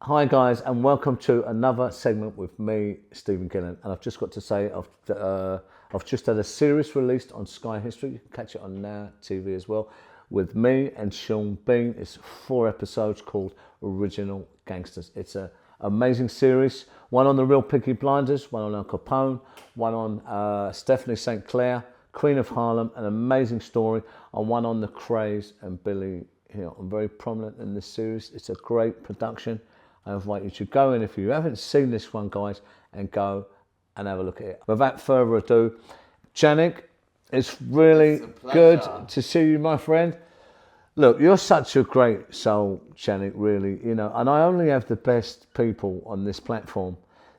Hi guys, and welcome to another segment with me, Stephen Gillen. And I've just got to say, I've just had a series released on Sky History. You can catch it on Now TV as well, with me and Sean Bean. It's 4 episodes called Original Gangsters. It's an amazing series. One on the real Peaky Blinders, one on Al Capone, one on Stephanie St. Clair, Queen of Harlem, an amazing story, and one on the Craze and Billy Hill. I'm very prominent in this series. It's a great production. I invite you to go in if you haven't seen this one, guys, and go and have a look at it. Without further ado, Jannik, it's really good to see you, my friend. Look, you're such a great soul, Jannik, really, and I only have the best people on this platform.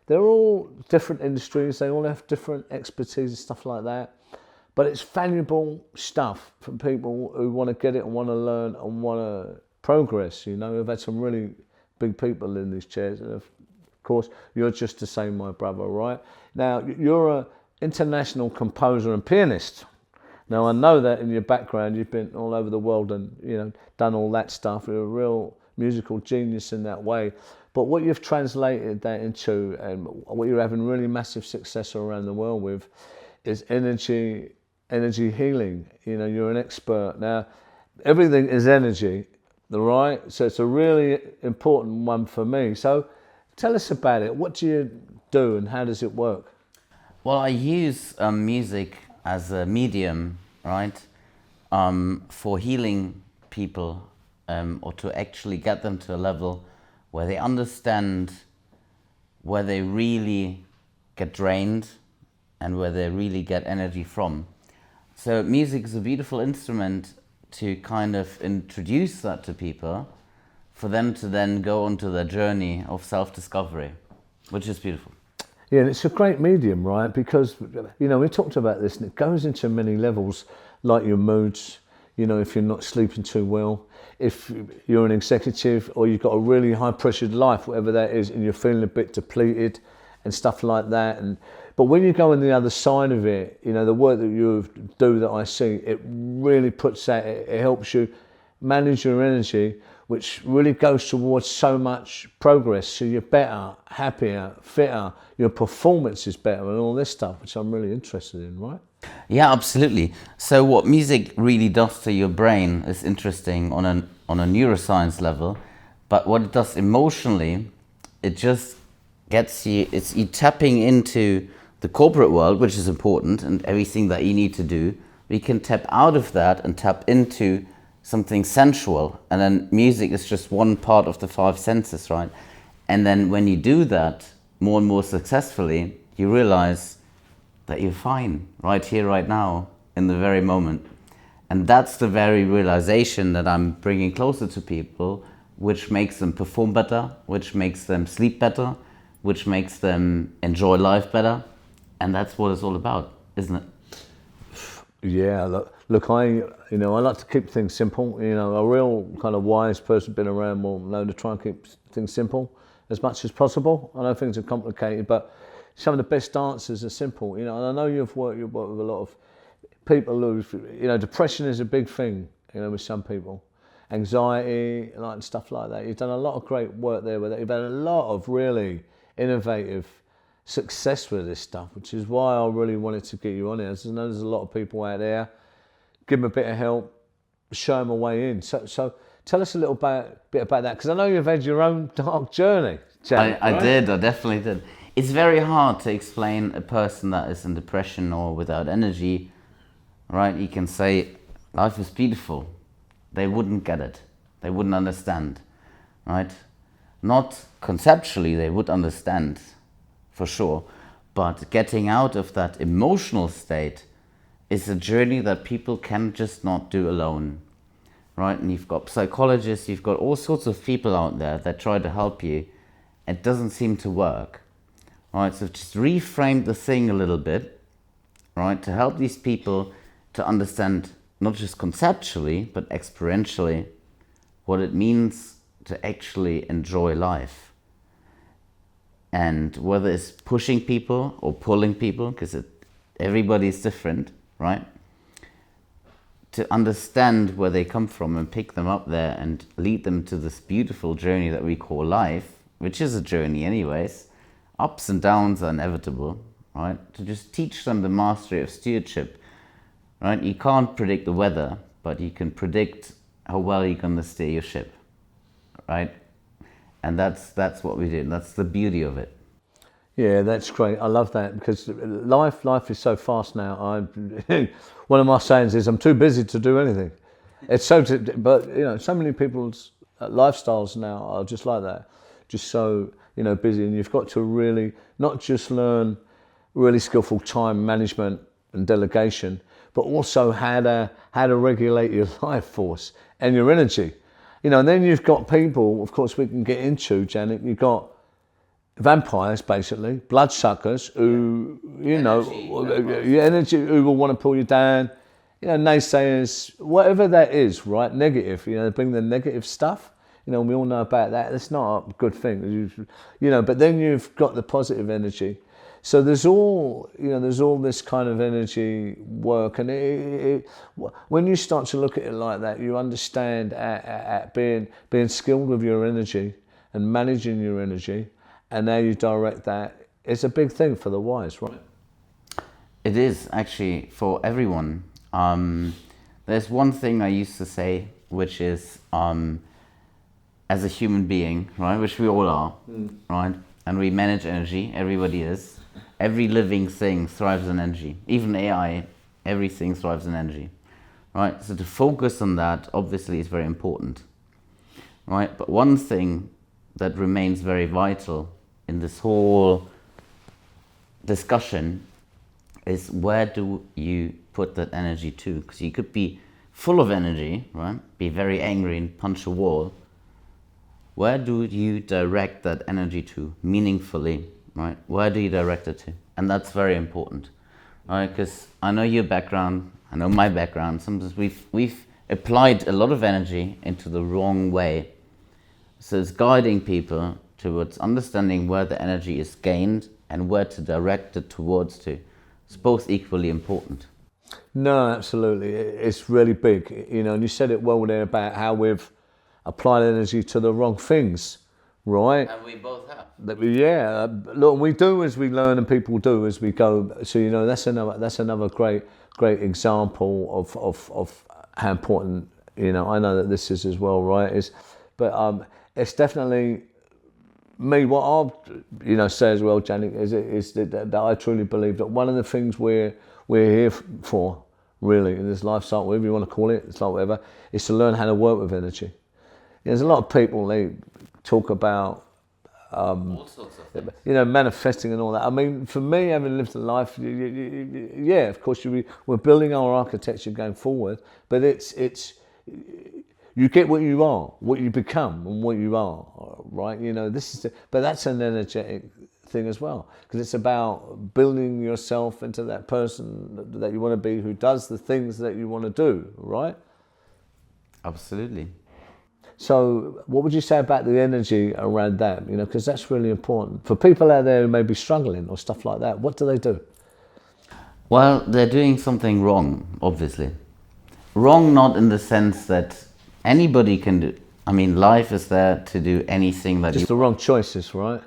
They're all different industries, they all have different expertise and stuff like that. But it's valuable stuff from people who want to get it and want to learn and want to progress, We've had some really big people in these chairs, and of course you're just the same, my brother, right? Now, you're an international composer and pianist. Now, I know that in your background you've been all over the world and done all that stuff. You're a real musical genius in that way, but what you've translated that into and what you're having really massive success around the world with is energy healing. You're an expert. Now, everything is energy, right? So it's a really important one for me. So tell us about it. What do you do and how does it work? Well, I use music as a medium, right, for healing people, or to actually get them to a level where they understand where they really get drained and where they really get energy from. So music is a beautiful instrument to kind of introduce that to people, for them to then go onto their journey of self-discovery, which is beautiful. Yeah, and it's a great medium, right? Because, we talked about this and it goes into many levels, like your moods, if you're not sleeping too well, if you're an executive or you've got a really high pressured life, whatever that is, and you're feeling a bit depleted and stuff like that. But when you go on the other side of it, the work that you do that I see, it really puts that, it helps you manage your energy, which really goes towards so much progress. So you're better, happier, fitter, your performance is better and all this stuff, which I'm really interested in, right? Yeah, absolutely. So what music really does to your brain is interesting on a neuroscience level, but what it does emotionally, it just gets you, it's you tapping into the corporate world, which is important, and everything that you need to do. We can tap out of that and tap into something sensual, and then music is just one part of the 5 senses, right? And then when you do that more and more successfully, you realize that you're fine right here, right now, in the very moment. And that's the very realization that I'm bringing closer to people, which makes them perform better, which makes them sleep better, which makes them enjoy life better. And that's what it's all about, isn't it? Yeah, look, I like to keep things simple. A real kind of wise person been around will know to try and keep things simple as much as possible. I know things are complicated, but some of the best answers are simple. And I know you've worked with a lot of people who, depression is a big thing, with some people. Anxiety, and stuff like that. You've done a lot of great work there with it. You've had a lot of really innovative success with this stuff, which is why I really wanted to get you on here. I know there's a lot of people out there. Give them a bit of help, show them a way in. So tell us a little bit about that, because I know you've had your own dark journey, Jack. I definitely did. It's very hard to explain a person that is in depression or without energy, right? You can say, life is beautiful. They wouldn't get it. They wouldn't understand, right? Not conceptually, they would understand, for sure. But getting out of that emotional state is a journey that people can just not do alone, right? And you've got psychologists, you've got all sorts of people out there that try to help you. It doesn't seem to work, right? So just reframe the thing a little bit, right? To help these people to understand, not just conceptually, but experientially, what it means to actually enjoy life. And whether it's pushing people or pulling people, because everybody's different, right? To understand where they come from and pick them up there and lead them to this beautiful journey that we call life, which is a journey anyways, ups and downs are inevitable, right? To just teach them the mastery of stewardship, right? You can't predict the weather, but you can predict how well you're going to steer your ship, right? And that's what we do. That's the beauty of it. Yeah, that's great. I love that because life is so fast now. One of my sayings is, I'm too busy to do anything. It's so, but so many people's lifestyles now are just like that, just so busy, and you've got to really not just learn really skillful time management and delegation, but also how to regulate your life force and your energy. And then you've got people, of course, we can get into, Jannik. You've got vampires, basically, bloodsuckers who, energy, who will want to pull you down, naysayers, whatever that is, right? Negative, they bring the negative stuff. We all know about that. That's not a good thing, but then you've got the positive energy. So there's all this kind of energy work, and when you start to look at it like that, you understand at being skilled with your energy and managing your energy, and how you direct that. It's a big thing for the wise, right? It is actually for everyone. There's one thing I used to say, which is, as a human being, right, which we all are, right, and we manage energy. Everybody is. Every living thing thrives on energy. Even AI, everything thrives on energy, right? So to focus on that, obviously, is very important, right? But one thing that remains very vital in this whole discussion is, where do you put that energy to? Because you could be full of energy, right? Be very angry and punch a wall. Where do you direct that energy to meaningfully? Right? Where do you direct it to? And that's very important, right? Because I know your background, I know my background. Sometimes we've applied a lot of energy into the wrong way. So it's guiding people towards understanding where the energy is gained and where to direct it towards to. It's both equally important. No, absolutely. It's really big, and you said it well there about how we've applied energy to the wrong things, right? And we both have. Yeah, look, we do as we learn, and people do as we go. So that's another great example of how important I know that this is as well, right? But it's definitely me. What I'll say as well, Jannik, is that I truly believe that one of the things we're here for, really, in this life cycle, whatever you want to call it, it's like whatever, is to learn how to work with energy. There's a lot of people, they talk about All sorts of things. manifesting and all that. I mean, for me, having lived a life, yeah, of course, we're building our architecture going forward, but it's you get what you are, what you become, and what you are, right? But that's an energetic thing as well, because it's about building yourself into that person that you want to be, who does the things that you want to do, right? Absolutely. So what would you say about the energy around that? Because that's really important. For people out there who may be struggling or stuff like that, what do they do? Well, they're doing something wrong, obviously. Wrong not in the sense that anybody can do. I mean, life is there to do anything that Just the wrong choices, right?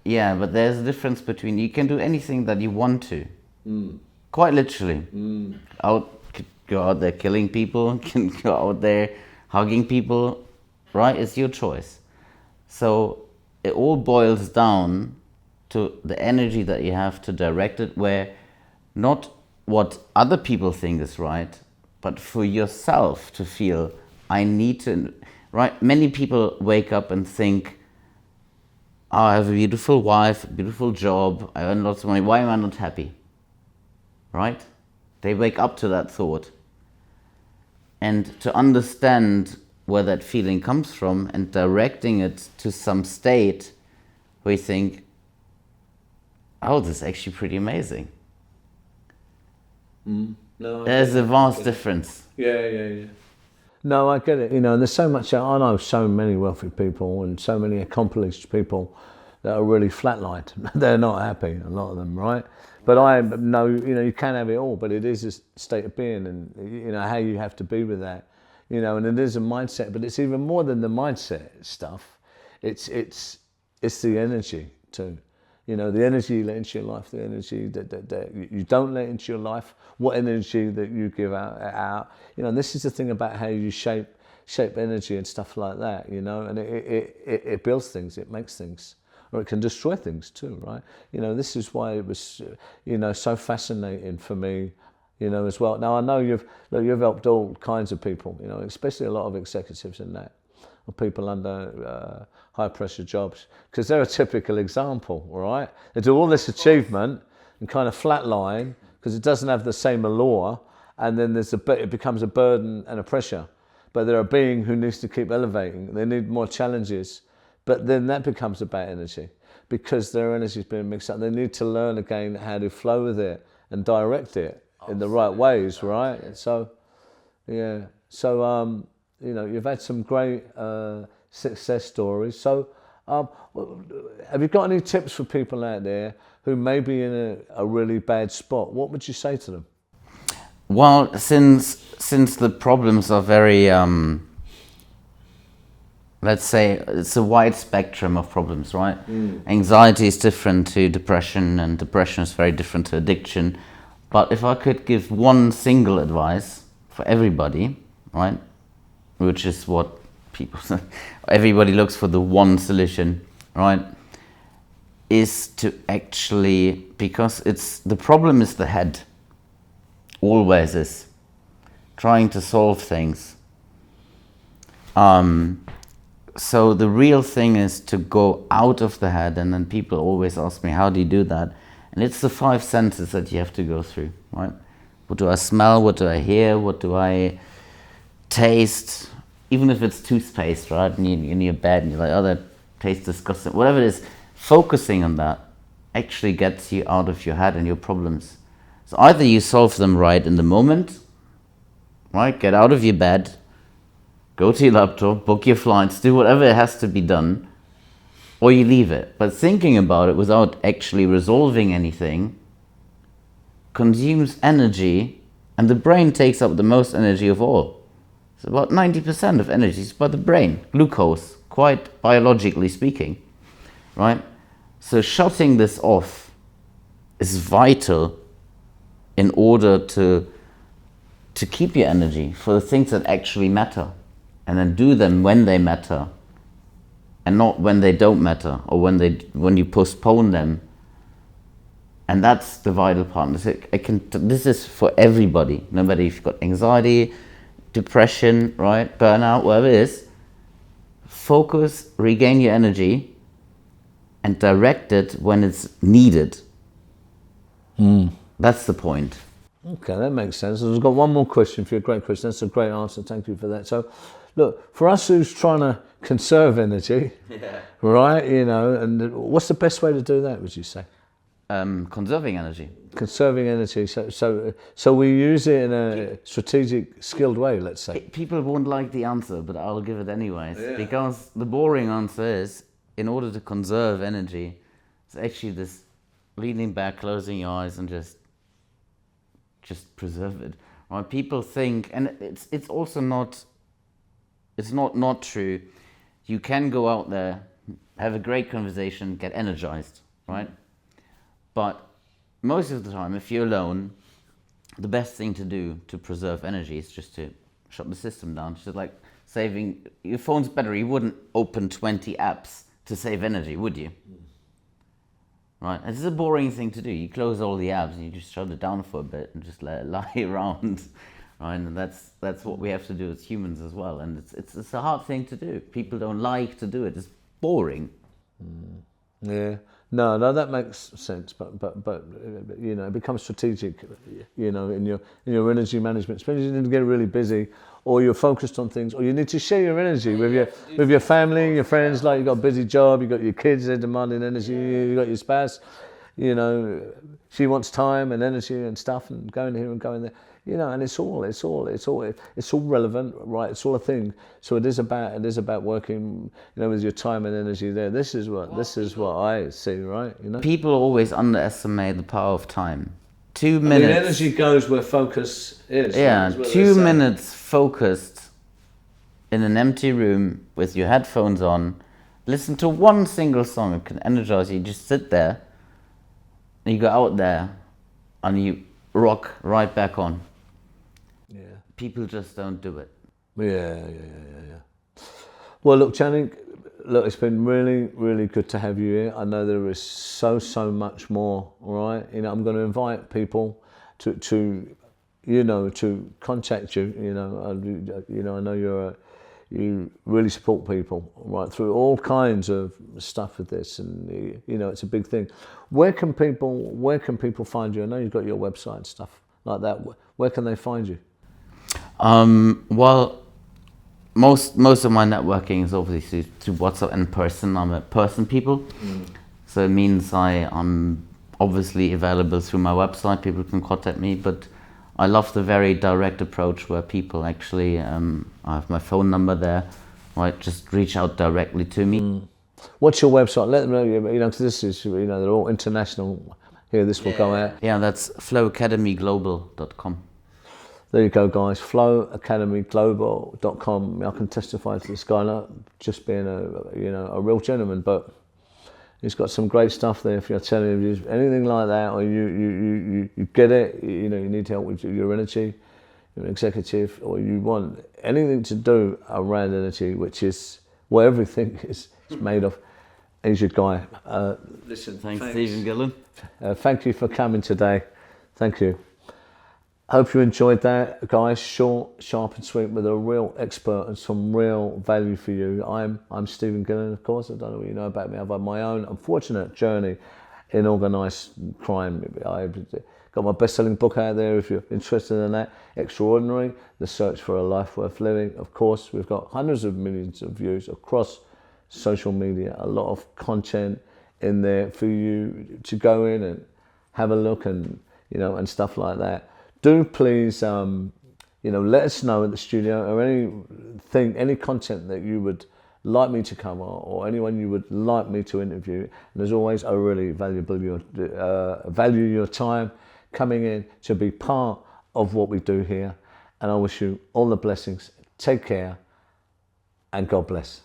Yeah, but there's a difference between, you can do anything that you want to. Quite literally. Go out there killing people, can go out there hugging people, right? It's your choice. So it all boils down to the energy that you have to direct it, where not what other people think is right, but for yourself to feel, I need to, right? Many people wake up and think, oh, I have a beautiful wife, a beautiful job, I earn lots of money, why am I not happy? Right? They wake up to that thought. And to understand where that feeling comes from and directing it to some state where you think, oh, this is actually pretty amazing. No, There's a vast difference. Yeah. No, I get it. There's so much. I know so many wealthy people and so many accomplished people that are really flatlined. They're not happy, a lot of them, right? But I know, you can have it all, but it is a state of being, and how you have to be with that, and it is a mindset. But it's even more than the mindset stuff. It's it's the energy too. You know, the energy you let into your life, the energy that you don't let into your life, what energy that you give out. You know, and this is the thing about how you shape energy and stuff like that, you know, and it builds things, it makes things, or it can destroy things too, right? You know, this is why it was, you know, so fascinating for me, you know, as well. Now, I know you've helped all kinds of people, you know, especially a lot of executives in that, or people under high pressure jobs, because they're a typical example, right? They do all this achievement and kind of flatline because it doesn't have the same allure, and then it becomes a burden and a pressure. But they're a being who needs to keep elevating. They need more challenges. But then that becomes about energy because their energy is being mixed up. They need to learn again how to flow with it and direct it in the right ways, right? So, yeah. So, you know, you've had some great success stories. So, have you got any tips for people out there who may be in a really bad spot? What would you say to them? Well, since the problems are very, let's say, it's a wide spectrum of problems, right? Anxiety is different to depression, and depression is very different to addiction. But if I could give one single advice for everybody, right, which is what people say, everybody looks for the one solution, right, is to actually, because the problem is the head. Always is trying to solve things. So the real thing is to go out of the head, and then people always ask me, how do you do that? And it's the 5 senses that you have to go through, right? What do I smell? What do I hear? What do I taste? Even if it's toothpaste, right? And you're in your bed and you're like, oh, that tastes disgusting. Whatever it is, focusing on that actually gets you out of your head and your problems. So either you solve them right in the moment, right? Get out of your bed, go to your laptop, book your flights, do whatever has to be done, or you leave it. But thinking about it without actually resolving anything consumes energy, and the brain takes up the most energy of all. It's about 90% of energy is by the brain, glucose, quite biologically speaking, right? So shutting this off is vital in order to keep your energy for the things that actually matter, and then do them when they matter and not when they don't matter, or when you postpone them. And that's the vital part. This is for everybody, no matter if you've got anxiety, depression, right, burnout, whatever it is. Focus, regain your energy, and direct it when it's needed. That's the point. Okay, that makes sense. I've got one more question for you. Great question. That's a great answer. Thank you for that. So, look, for us who's trying to conserve energy, right? You know, and what's the best way to do that? Would you say? Conserving energy. Conserving energy. So we use it in a strategic, skilled way. Let's say. People won't like the answer, but I'll give it anyways, because the boring answer is, in order to conserve energy, it's actually this leaning back, closing your eyes, and just preserve it. Right? People think, and it's also not true. You can go out there, have a great conversation, get energized, right? But most of the time, if you're alone, the best thing to do to preserve energy is just to shut the system down. It's just like saving your phone's battery. You wouldn't open 20 apps to save energy, would you? Right, it's a boring thing to do. You close all the apps and you just shut it down for a bit and just let it lie around, right? And that's what we have to do as humans as well. And it's a hard thing to do. People don't like to do it. It's boring. Yeah, no, that makes sense. But you know, it becomes strategic. You know, in your energy management, especially if you need to get really busy, or you're focused on things, or you need to share your energy with your family, your friends. Like, you got a busy job, you got your kids, they're demanding energy. You got your spouse, you know, she wants time and energy and stuff, and going here and going there. You know, and it's all relevant, right? It's all a thing. So it is about working, you know, with your time and energy there. This is what I see, right? You know, people always underestimate the power of time. 2 minutes. I mean, energy goes where focus is. Yeah, right? 2 minutes focused in an empty room with your headphones on, listen to one single song, it can energize you. You just sit there, and you go out there, and you rock right back on. Yeah. People just don't do it. Yeah. Well, look, Jannik, look, it's been really, really good to have you here. I know there is so much more, all right? You know, I'm going to invite people to contact you. I know you really support people right through all kinds of stuff with this, and it's a big thing. Where can people find you? I know you've got your website and stuff like that. Where can they find you? Well, most of my networking is obviously through WhatsApp and person. I'm a person people, so it means I'm obviously available through my website. People can contact me, but I love the very direct approach where people actually, I have my phone number there, right? Just reach out directly to me. What's your website? Let them know, because this is, they're all international. Here, this will go out. Yeah, that's flowacademyglobal.com. There you go, guys. flowacademyglobal.com. I can testify to this guy not just being a real gentleman, but he's got some great stuff there. If you're telling him anything like that, or you get it, you need help with your energy, you're an executive, or you want anything to do around energy, which is what everything is made of. He's your guy. Listen, thanks, Stephen Gillen. Thank you for coming today. Thank you. Hope you enjoyed that, guys. Short, sharp and sweet with a real expert and some real value for you. I'm Stephen Gillen, of course. I don't know what you know about me. I've had my own unfortunate journey in organised crime. I've got my best-selling book out there if you're interested in that. Extraordinary, The Search for a Life Worth Living. Of course, we've got hundreds of millions of views across social media. A lot of content in there for you to go in and have a look and stuff like that. Do please, let us know at the studio or any content that you would like me to cover or anyone you would like me to interview. And as always, I really value your time coming in to be part of what we do here. And I wish you all the blessings. Take care and God bless.